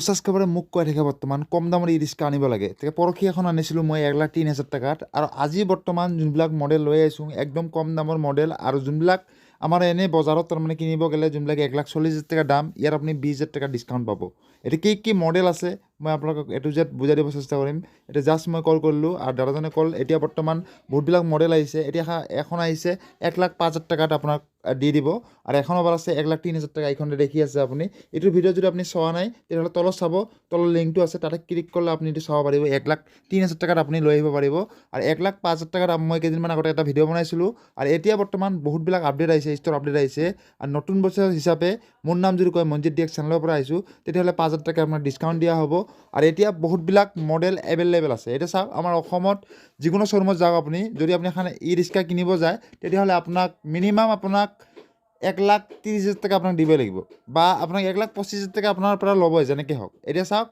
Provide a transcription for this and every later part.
ছাবস্ক্ৰাইবাৰে মোক কৈ থাকে বৰ্তমান কম দামৰ ই ৰিক্সা আনিব লাগে। তেতিয়া পৰহি এখন আনিছিলোঁ মই 1,03,000 টকাত আৰু আজি বৰ্তমান যোনবিলাক মডেল লৈ আহিছোঁ একদম কম দামৰ মডেল আৰু যোনবিলাক আমাৰ এনেই বজাৰত তাৰমানে কিনিব গ'লে যোনবিলাক 1,40,000 টকা দাম ইয়াত আপুনি 20,000 টকা ডিছকাউণ্ট পাব। এতিয়া কি মডেল আছে মই আপোনালোকক A to Z বুজাই দিব চেষ্টা কৰিম। এতিয়া জাষ্ট মই কল কৰিলোঁ আৰু দাদাজনে কল এতিয়া বৰ্তমান বহুতবিলাক মডেল আহিছে। এতিয়া এখন আহিছে 1,05,000 টকাত আপোনাক দি দিব আৰু এখন আবাৰ আছে 1,03,000 টাকা এইখনতে দেখি আছে আপুনি। এইটোৰ ভিডিঅ' যদি আপুনি চোৱা নাই তেতিয়াহ'লে তলত চাব, তলৰ লিংকটো আছে তাতে ক্লিক কৰিলে আপুনি এইটো চাব পাৰিব। 1,03,000 টকাত আপুনি লৈ আহিব পাৰিব আৰু 1,05,000 টকাত মই কেইদিনমান আগতে এটা ভিডিঅ' বনাইছিলোঁ আৰু এতিয়া বৰ্তমান বহুতবিলাক আপডেট আহিছে, ষ্টৰ আপডেট আহিছে আৰু নতুন বছৰ হিচাপে মোৰ নাম যদি কয় মনজিত ডিএক্স চেনেলৰ পৰা আহিছোঁ তেতিয়াহ'লে 5,000 টকা আপোনাৰ ডিছকাউণ্ট দিয়া হ'ব আৰু এতিয়া বহুতবিলাক মডেল এভেইলেবল আছে। এতিয়া চাওক আমাৰ অসমত যিকোনো শ্ব'ৰুমত যাওক আপুনি, যদি আপুনি এখন ই ৰিক্সা কিনিব যায় তেতিয়াহ'লে আপোনাক মিনিমাম আপোনাক 1,30,000 টকা আপোনাক দিবই লাগিব বা আপোনাক 1,25,000 টকা আপোনাৰ পৰা ল'বই যেনেকৈ হওক। এতিয়া চাওক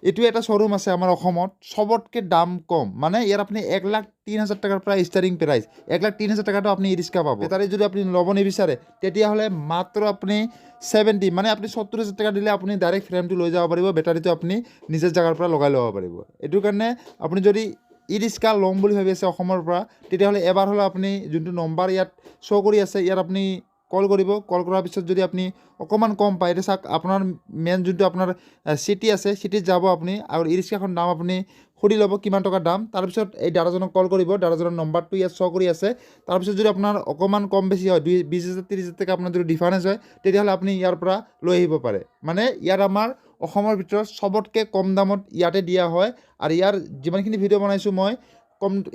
এইটো এটা শ্ব'ৰুম আছে আমাৰ অসমত চবতকৈ দাম কম, মানে ইয়াত আপুনি 1,03,000 টকাৰ পৰা ষ্টাৰ্টিং প্ৰাইচ 1,03,000 টকাটো আপুনি ই ৰিক্সা পাব। বেটাৰী যদি আপুনি ল'ব নিবিচাৰে তেতিয়াহ'লে মাত্ৰ আপুনি 70 মানে আপুনি 70,000 টকা দিলে আপুনি ডাইৰেক্ট ফ্ৰেমটো লৈ যাব পাৰিব, বেটাৰীটো আপুনি নিজৰ জেগাৰ পৰা লগাই ল'ব পাৰিব। এইটো কাৰণে আপুনি যদি ই ৰিক্সা ল'ম বুলি ভাবি আছে অসমৰ পৰা তেতিয়াহ'লে এবাৰ হ'লে আপুনি যোনটো নম্বৰ ইয়াত শ্ব' কৰি আছে ইয়াত আপুনি কল কৰিব। কল কৰাৰ পিছত যদি আপুনি অকণমান কম পায়, এতিয়া চাওক আপোনাৰ মেইন যোনটো আপোনাৰ চিটি আছে চিটিত যাব আপুনি আৰু ই ৰিক্সাখন দাম আপুনি সুধি ল'ব কিমান টকা দাম। তাৰপিছত এই দাদাজনক কল কৰিব, দাদাজনৰ নম্বৰটো ইয়াত শ্ব' কৰি আছে। তাৰপিছত যদি আপোনাৰ অকণমান কম বেছি হয় 20,000 30,000 টকা আপোনাৰ যদি ডিফাৰেঞ্চ হয় তেতিয়াহ'লে আপুনি ইয়াৰ পৰা লৈ আহিব পাৰে। মানে ইয়াত আমাৰ অসমৰ ভিতৰত চবতকৈ কম দামত ইয়াতে দিয়া হয় আৰু ইয়াৰ যিমানখিনি ভিডিঅ' বনাইছোঁ মই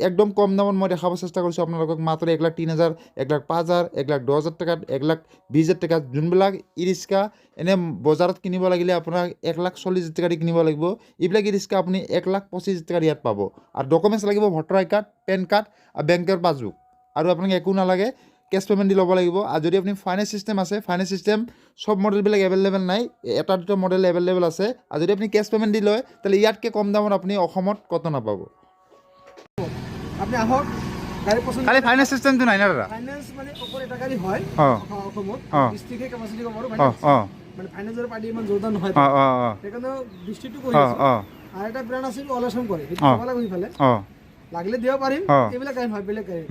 একদম কম দামত মই দেখাব চেষ্টা কৰিছোঁ আপোনালোকক। মাত্ৰ 1,03,000 1,05,000 1,10,000 টকাত 1,20,000 টকাত যোনবিলাক ই ৰিক্সা এনে বজাৰত কিনিব লাগিলে আপোনাক 1,40,000 টকা দি কিনিব লাগিব, এইবিলাক ই ৰিক্সা আপুনি 1,25,000 টকাত ইয়াত পাব। আৰু ডকুমেণ্টছ লাগিব ভোটাৰ আই কাৰ্ড, পেন কাৰ্ড আৰু বেংকৰ পাছবুক, আৰু আপোনাক একো নালাগে, কেছ পে'মেণ্ট দি ল'ব লাগিব। আৰু যদি আপুনি ফাইনেন্স চিষ্টেম আছে, ফাইনেন্স চিষ্টেম চব মডেলবিলাক এভেইলেবল নাই, এটা দুটা মডেল এভেইলেবল আছে। আৰু যদি আপুনি কেছ পে'মেণ্ট দি লয় তেতিয়াহ'লে ইয়াতকৈ কম দামত আপুনি অসমত ক'তো নাপাব। আপনি আহক গাড়ী পছন্দ খালি ফাইনেন্স চিষ্টেমটো নাই না দাদা? ফাইনেন্স মানে অকল এটা গাড়ী হয় অসমত ডিষ্ট্ৰিক্টে কেপাচিটি কম আৰু মানে ফাইনেন্সৰ পাৰ্টি ইমান জোৰদাৰ নহয়, সেইকাৰণে ডিষ্ট্ৰিক্টটো কৰি আছে। আৰু এটা ব্ৰেণ্ড আছিল অলাচন কৰে, সেইটো চাব লাগিব ইফালে লাগিলে দিব পাৰিম। এইবিলাক গাড়ী নহয়, বেলেগ গাড়ী।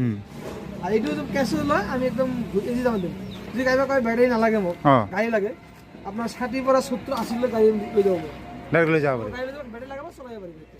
আৰু এইটো কেছো লয় আমি একদম ইজি দামত দিম। যদি গাড়ী কয় বেটাৰী নালাগে মোক গাড়ী লাগে, আপোনাৰ 60 পৰা 70 80 গাড়ী লৈ যাব পাৰিব, লৈ যাব পাৰিব, গাড়ী লৈ যাব বেটাৰী লগাব চলাই যাব পাৰিব।